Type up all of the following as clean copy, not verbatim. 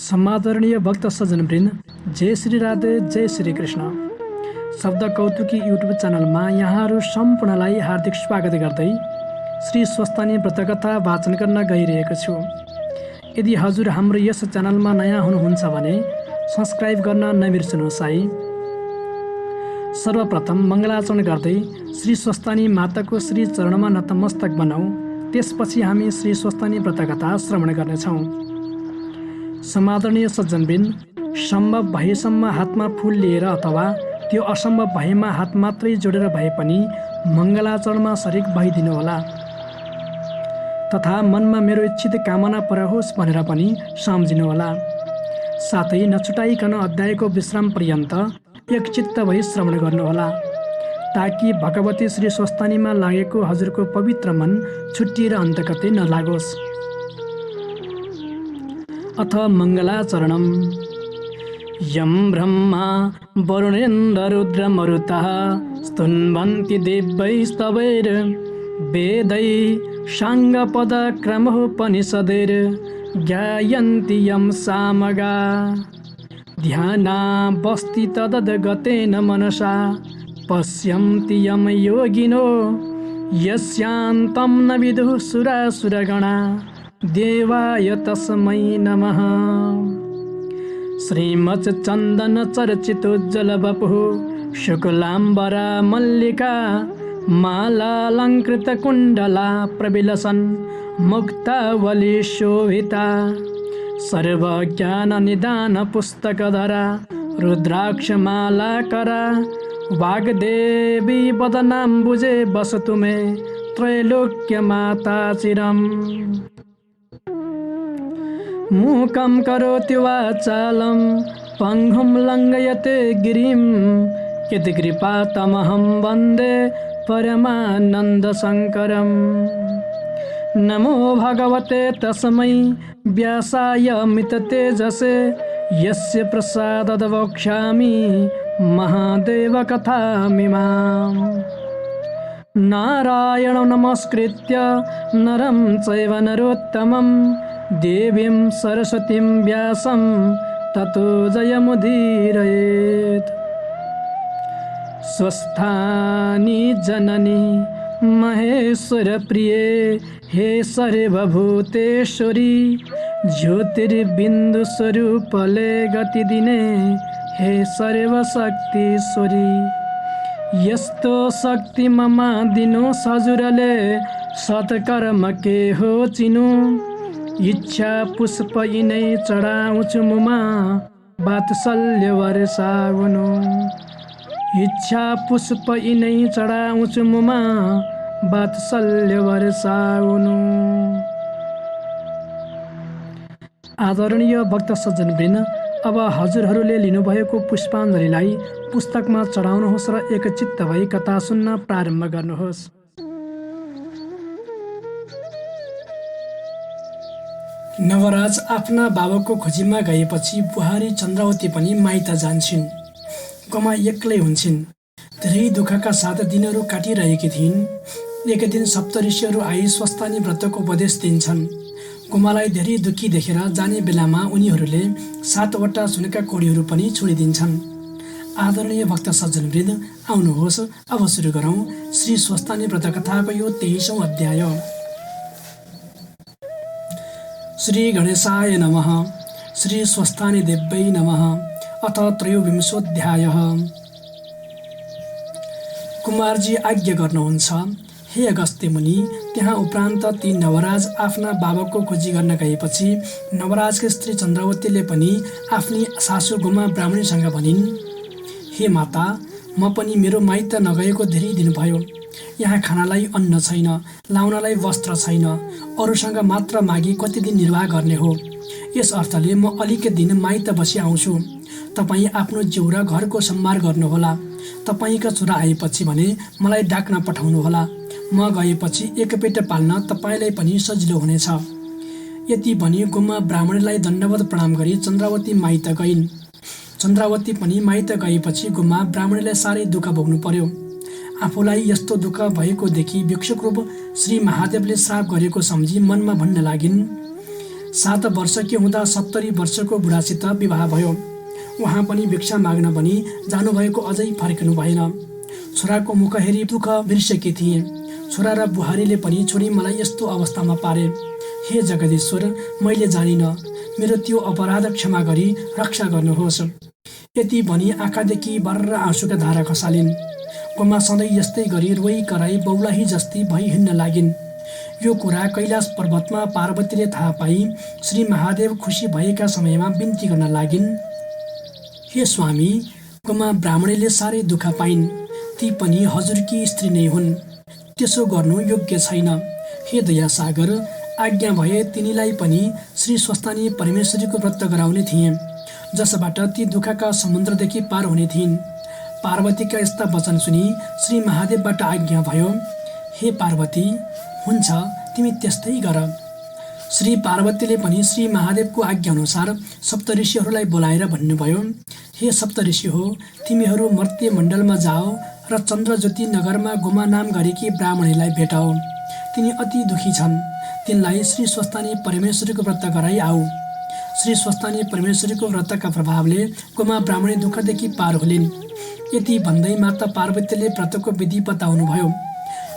समादरणीय भक्त सज्जनवृन्द, जय श्री राधे, जय श्री कृष्ण। शब्द कौतुकी युट्युब च्यानलमा यहाँहरू सम्पूर्णलाई हार्दिक स्वागत गर्दै श्री स्वस्तानी व्रतकथा वाचन गर्न गइरहेको छु। यदि हजुर हाम्रो यस च्यानलमा नयाँ हुनुहुन्छ भने सब्स्क्राइब गर्न नबिर्सनुहोस् है। सर्वप्रथम मङ्गलाचरण गर्दै श्री स्वस्तानी माताको श्री चरणमा नतमस्तक बनाऊ। त्यसपछि हामी श्री स्वस्तानी व्रतकथा श्रवण गर्नेछौँ। समादरणीय सज्जनवृन्द, सम्भव भएसम्म हातमा फूल लिएर अथवा त्यो असम्भव भएमा हात मात्रै जोडेर भए पनि मङ्गलाचरणमा शरीक भइदिनुहोला, तथा मनमा मेरो इच्छित कामना परहोस् भनेर पनि सम्झिनुहोला। साथै नछुटाइकन अध्यायको विश्राम पर्यन्त एकचित्त भई श्रवण गर्नुहोला, ताकि भगवती श्री स्वस्तानीमा लागेको हजुरको पवित्र मन छुट्टिएर अन्तकतै नलागोस्। अथ मङ्गलाचरणम्। यं ब्रह्मा वरुणेन्द्ररुद्रमरुतः स्तुन्वन्ति दिव्यैस्तवैर् वेदैः साङ्गपदक्रमोपनिषदैर् ज्ञायन्ति यं सामगा ध्यानावस्थि तदद्गतेन मनसा पश्यन्ति यं योगिनो यस्यान्तं न विदुः सुरासुरगणा देवाय तस्मै नमः। श्रीमच्चन्दन चर्चितोज्ज्वलवपुः शुक्लाम्बरा मल्लिका मालालङ्कृतकुण्डला प्रविलसन् मुक्तावली शोभिता सर्वज्ञाननिदानपुस्तकधरा रुद्राक्षमालाकरा वाग्देवी वदनाम्बुजे वसतु मे त्रैलोक्यमाता चिरम्। मूकं करोति वाचालं पङ्गुं लङ्घयते गिरिं यत्कृपातमहं वन्दे परमानन्दशङ्करम्। नमो भगवते तस्मै व्यासाय मिततेजसे यस्य प्रसादाद् वक्ष्यामि महादेवकथामिमाम्। नारायणं नमस्कृत्य नरं चैव नरोत्तमं देवीं सरस्वतीं व्यासं ततो जयमुदीरयेत्। स्वस्थानि जननी महेश्वरप्रिये हे सर्वभूतेश्वरी ज्योतिर्बिन्दुस्वरूपले गतिदिने हे सर्वशक्तिश्वरी। यस्तो शक्ति ममा दिनो सजुरले सत्कर्म के हो चिनु इच्छा पुष्प यिनै चढाउँछु मुमा वात्सल्य वर्षाउनु। इच्छा पुष्प यिनै चढाउँछु मुमा वात्सल्य वर्षाउनु। आदरणीय भक्त सज्जनवृन्द, अब हजुरहरूले लिनुभएको पुष्पाञ्जलीलाई पुस्तकमा चढाउनुहोस् र एकचित्त भई कथा सुन्न प्रारम्भ गर्नुहोस्। नवराज आफ्ना बाबाको खोजीमा गएपछि बुहारी चन्द्रावती पनि माइत जान्छन्। गमा एक्लै हुन्छन्। धेरै दुःखका साथ दिनहरू काटिरहेकी थिइन्। एक दिन सप्तऋषिहरू आई स्वस्तानी व्रतको उपदेश दिन्छन्। गुमालाई धेरै दुःखी देखेर जाने बेलामा उनीहरूले 7वटा सुनका कोडीहरू पनि छोडिदिन्छन्। आदरणीय भक्त सज्जनवृन्द, आउनुहोस् अब सुरु गरौँ श्री स्वस्तानी व्रतकथाको यो 23औं अध्याय। श्री गणेशाय नमः। श्री स्वस्तानी देव्यै नमः। अथ त्रयोविंशोऽध्यायः। कुमारजी आज्ञा गर्नुहुन्छ, हे अगस्त्य मुनि। त्यहाँ उपरान्त ती नवराज आफ्ना बाबाको खोजी गर्न गएपछि नवराजकी स्त्री चन्द्रावतीले पनि आफ्नी सासू गुमा ब्राह्मणीसँग भनिन्, हे माता, म पनि मेरो माइत नगएको धेरै दिन भयो। यहाँ खानालाई अन्न छैन, लाउनलाई वस्त्र छैन, अरूसँग मात्र मागी कति दिन निर्वाह गर्ने हो। यस अर्थले म अलिक दिन माइत बसी आउँछु। तपाईँ आफ्नो जिउ र घरको सम्हार गर्नुहोला। तपाईँका छोरा आएपछि भने मलाई डाक्न पठाउनुहोला। म गएपछि एक पेट पाल्न तपाईँलाई पनि सजिलो हुनेछ। यति भनी गुम्मा ब्राह्मणलाई दण्डवत प्रणाम गरी चन्द्रावती माइत गइन्। चन्द्रावती पनि माइत गएपछि गुम्मा ब्राह्मणलाई साह्रै दुःख भोग्नु पर्यो। आफूलाई यस्तो दुःख भएको देखि भिक्षुक रूप श्री महादेवले श्राप गरेको सम्झी मनमा भन्न लागिन्। 7 वर्षकी हुँदा 70 वर्षको बुढासित विवाह भयो। उहाँ पनि भिक्षा माग्न भनी जानुभएको अझै फर्किनु भएन। छोराको मुख हेरी दुःख बिर्सेकी थिए। छोरा र बुहारीले पनि छोरी मलाई यस्तो अवस्थामा पारे। हे जगदीश्वर, मैले जानिन, मेरो त्यो अपराध क्षमा गरी रक्षा गर्नुहोस्। यति भनी आँखादेखि बर्र आँसुका धारा खसालिन्। गोमा सधैँ यस्तै गरी रोई कराई बौलाही जस्ती भई हिँड्न लागिन्। यो कुरा कैलाश पर्वतमा पार्वतीले थाहा पाई श्री महादेव खुसी भएका समयमा बिन्ती गर्न लागिन्। हे स्वामी, गोमा ब्राह्मणीले साह्रै दुःख पाइन्। ती पनि हजुरकी स्त्री नै हुन्। त्यसो गर्नु योग्य छैन। हे दयासागर, आज्ञा भए तिनीलाई पनि श्री स्वस्तानी परमेश्वरीको व्रत गराउने थिए, जसबाट ती दुःखका समुद्रदेखि पार हुने थिइन्। पार्वतीका यस्ता वचन सुनि श्री महादेवबाट आज्ञा भयो, हे पार्वती, हुन्छ, तिमी त्यस्तै गर। श्री पार्वतीले पनि श्री महादेवको आज्ञा अनुसार सप्तऋषिहरूलाई बोलाएर भन्नुभयो, हे सप्तऋषि हो, तिमीहरू मर्त्य मण्डलमा जाओ र चन्द्रज्योति नगरमा गोमा नाम गरेकी ब्राह्मणीलाई भेटाओ। तिनी अति दुखी छन्। तिनलाई श्री स्वस्तानी परमेश्वरीको व्रत गराई आऊ। श्री स्वस्तानी परमेश्वरीको व्रतका प्रभावले गोमा ब्राह्मणी दुःखदेखि पार होलिन्। यति भन्दै माता पार्वतीले व्रतको विधि बताउनुभयो।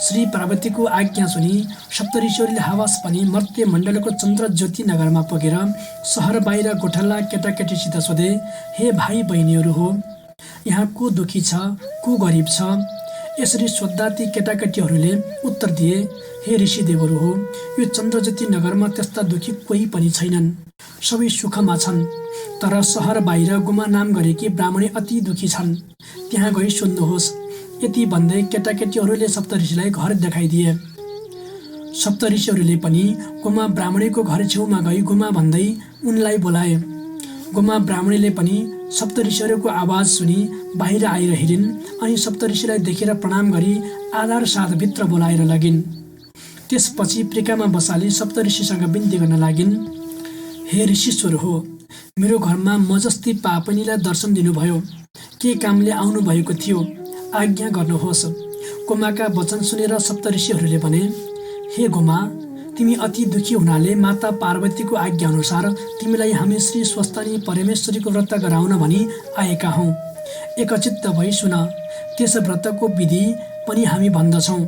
श्री पार्वतीको आज्ञा सुनि सप्तऋषिहरूले हवस पनि मर्त्य मण्डलको चन्द्रज्योति नगरमा पुगेर सहर बाहिर गोठल्ला केटाकेटीसित सोधे, हे भाइ बहिनीहरू हो, यहाँ को दुखी छ, को गरिब छ? यसरी सोद्धा ती केटाकेटीहरूले उत्तर दिए, हे ऋषिदेवहरू हो, यो चन्द्रज्योति नगरमा त्यस्ता दुखी कोही पनि छैनन्, सबै सुखमा छन्। तर सहर बाहिर गोमा नाम गरेकी ब्राह्मणी अति दुखी छन्, त्यहाँ गई सोध्नुहोस्। यति भन्दै केटाकेटीहरूले सप्तऋषिलाई घर देखाइदिए। सप्तऋषिहरूले पनि गोमा ब्राह्मणीको घर छेउमा गई गोमा भन्दै उनलाई बोलाए। गोमा ब्राह्मणीले पनि सप्तऋषिहरूको आवाज सुनि बाहिर आएर हिँडिन् अनि सप्तऋषिलाई देखेर प्रणाम गरी आधार साथ भित्र बोलाएर लगिन्। त्यसपछि प्रिकामा बसाली सप्तऋषिसँग बिन्ती गर्न लागिन्, हे ऋषीश्वर हो, मेरो घरमा म जस्ती पापनीलाई दर्शन दिनुभयो, के कामले आउनु भएको थियो, आज्ञा गर्नुहोस्। गोमाका वचन सुनेर सप्तऋषिहरूले भने, हे गोमा, तिमी अति दुखी हुनाले माता पार्वतीको आज्ञा अनुसार तिमीलाई हामी श्री स्वस्तानी परमेश्वरीको व्रत गराउन भनी आएका हौँ। एकचित्त भई सुन, त्यस व्रतको विधि पनि हामी भन्दछौँ।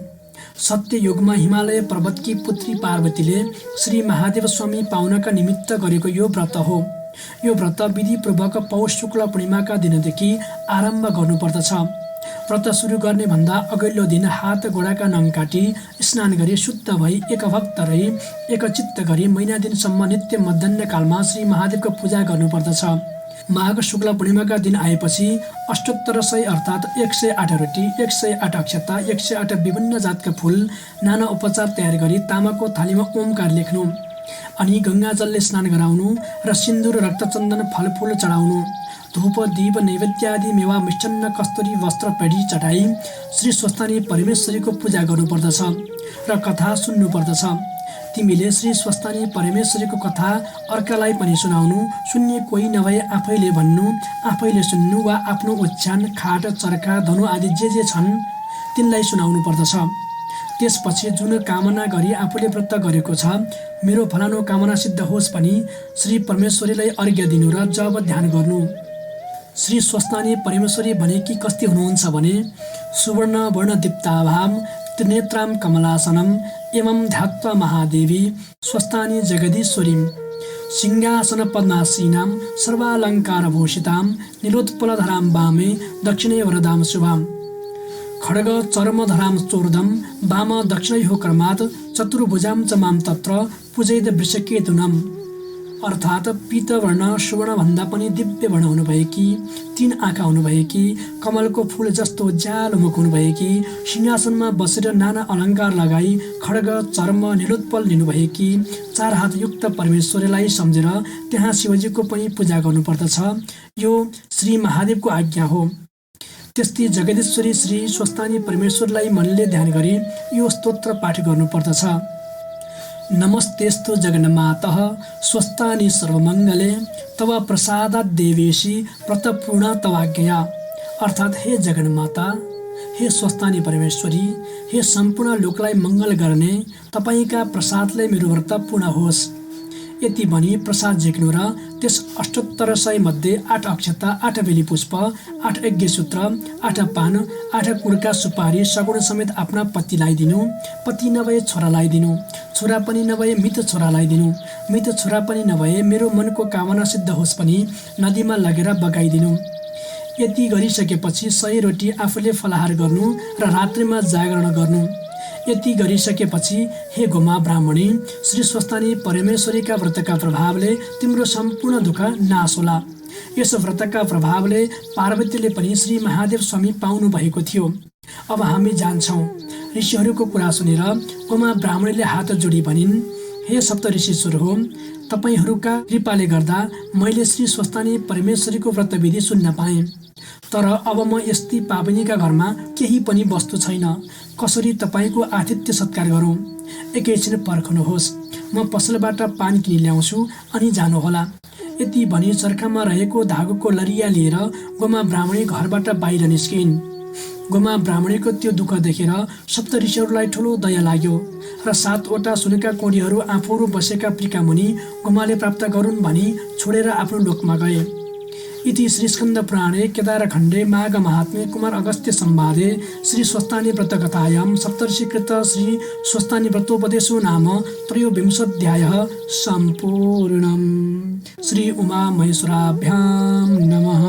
सत्ययुगमा हिमालय पर्वतकी पुत्री पार्वतीले श्री महादेव स्वामी पाउनका निमित्त गरेको यो व्रत हो। यो व्रत विधिपूर्वक पौष शुक्ल पूर्णिमाका दिनदेखि आरम्भ गर्नुपर्दछ। व्रत सुरु गर्ने भन्दा अघिल्लो दिन हात गोडाका नङ काटी स्नान गरी शुद्ध भई एकभक्त रही एकचित्त गरी महिना दिनसम्म नित्य मध्याह्न कालमा श्री महादेवको पूजा गर्नुपर्दछ। माघ शुक्ल पूर्णिमाका दिन आएपछि अष्टोत्तर 100 अर्थात् 108 रोटी, 108 अक्षता, 108 विभिन्न जातका फूल, नाना उपचार तयार गरी तामाको थालीमा ओमकार लेख्नु अनि गङ्गाजलले स्नान गराउनु र सिन्दुर रक्तचन्दन फलफूल चढाउनु। धूप दीप नैवेद्यादि मेवा मिष्टान्न कस्तुरी वस्त्र पेढी चढाई श्री स्वस्तानी परमेश्वरीको पूजा गर्नुपर्दछ र कथा सुन्नुपर्दछ। तिमीले श्री स्वस्तानी परमेश्वरीको कथा अर्कालाई पनि सुनाउनु, सुन्ने कोही नभए आफैले भन्नु, आफैले सुन्नु वा आफ्नो ओछ्यान, खाट, चर्का, धनु आदि जे छन् तिनलाई सुनाउनु पर्दछ। त्यसपछि जुन कामना गरी आफूले व्रत गरेको छ, मेरो फलानु कामना सिद्ध होस् पनि श्री परमेश्वरीलाई अर्घ्य दिनु र जप ध्यान गर्नु। श्री स्वस्तानी परमेश्वरी भनेकी कस्ती हुनुहुन्छ भने, सुवर्ण वर्ण दीप्ताभाम त्रिनेत्राम कमलासनम एवं ध्यात्वा महादेवी स्वस्तानी जगदीश्वरीम सिंहासन पद्मासीनां सर्वालंकार भूषितां नीलोत्पलधरां वामे दक्षिणे वरदां शुभां खड्ग चर्मधरां चोर्धं वाम दक्षिणयोः क्रमात् चतुर्भुजां च मां तत्र पूजयेत् वृषकेतुनम्। अर्थात् पीतवर्ण सुवर्णभन्दा पनि दिव्य वर्ण हुनुभएकी, 3 आँखा हुनुभएकी, कमलको फूल जस्तो उज्यालो मुख हुनुभएकी, सिंहासनमा बसेर नाना अलङ्कार लगाई खड्ग चर्म नीलोत्पल लिनुभएकी, 4 हात युक्त परमेश्वरीलाई सम्झेर त्यहाँ शिवजीको पनि पूजा गर्नुपर्दछ। यो श्री महादेवको आज्ञा हो। त्यस्तै जगदीश्वरी श्री स्वस्तानी परमेश्वरलाई मनले ध्यान गरी यो स्तोत्र पाठ गर्नुपर्दछ। नमस्तेस्तु जगन्मातः स्वस्तानि सर्वमङ्गले तव प्रसादात् देवेशी व्रतपूर्णा तवाज्ञया। अर्थात् हे जगन्माता, हे स्वस्तानी परमेश्वरी, हे सम्पूर्ण लोकलाई मङ्गल गर्ने तपाईँका प्रसादले मेरो व्रत पूर्ण होस्। यति भनी प्रसाद झिक्नु र त्यस 7800 मध्ये 8 अक्षता, 8 बेली पुष्प, 8 यज्ञसूत्र, 8 पान, 8 कुर्का सुपारी सगुण समेत आफ्ना पतिलाई दिनु। पति नभए छोरालाई दिनु। छोरा पनि नभए मृत छोरालाई दिनु। मृत छोरा पनि नभए मेरो मनको कामना सिद्ध होस् पनि नदीमा लगेर बगाइदिनु। यति गरिसकेपछि 100 रोटी आफूले फलाहार गर्नु र रात्रिमा जागरण गर्नु। यति गरिसकेपछि हे गोमा ब्राह्मणी, श्री स्वस्तानी परमेश्वरीका व्रतका प्रभावले तिम्रो सम्पूर्ण दुःख नाश होला। यस व्रतका प्रभावले पार्वतीले पनि श्री महादेव स्वामी पाउनु भएको थियो। अब हामी जान्छौँ। ऋषिहरूको कुरा सुनेर गोमा ब्राह्मणीले हात जोडी भनिन्, हे सप्त ऋषिश्वर हो, तपाईहरूका कृपाले गर्दा मैले श्री स्वस्तानी परमेश्वरीको व्रतविधि सुन्न पाएँ। तर अब म यस्ती पावनीका घरमा केही पनि वस्तु छैन। कसरी तपाईँको आतिथ्य सत्कार गरौँ? एकैछिन पर्खनुहोस्, म पसलबाट पान किनि ल्याउँछु अनि जानुहोला। यति भनी चर्खामा रहेको धागोको लरिया लिएर गोमा ब्राह्मणी घरबाट बाहिर निस्किन्। गोमा ब्राह्मणीको त्यो दुःख देखेर सप्त ऋषिहरूलाई ठुलो दया लाग्यो र 7वटा सुनका कोडीहरू आफूहरू बसेका प्रिकामुनि गोमाले प्राप्त गरून् भनी छोडेर आफ्नो लोकमा गए। इति श्री स्कन्द पुराणे केदारखण्डे माघ महात्म्ये कुमार अगस्त्य संवादे श्री स्वस्तानी व्रतकथायां सप्तर्षिकृत श्री स्वस्तानी व्रतोपदेशो नाम त्रयोविंशोऽध्यायः सम्पूर्णम्। श्री उमा महेश्वराभ्यां नमः।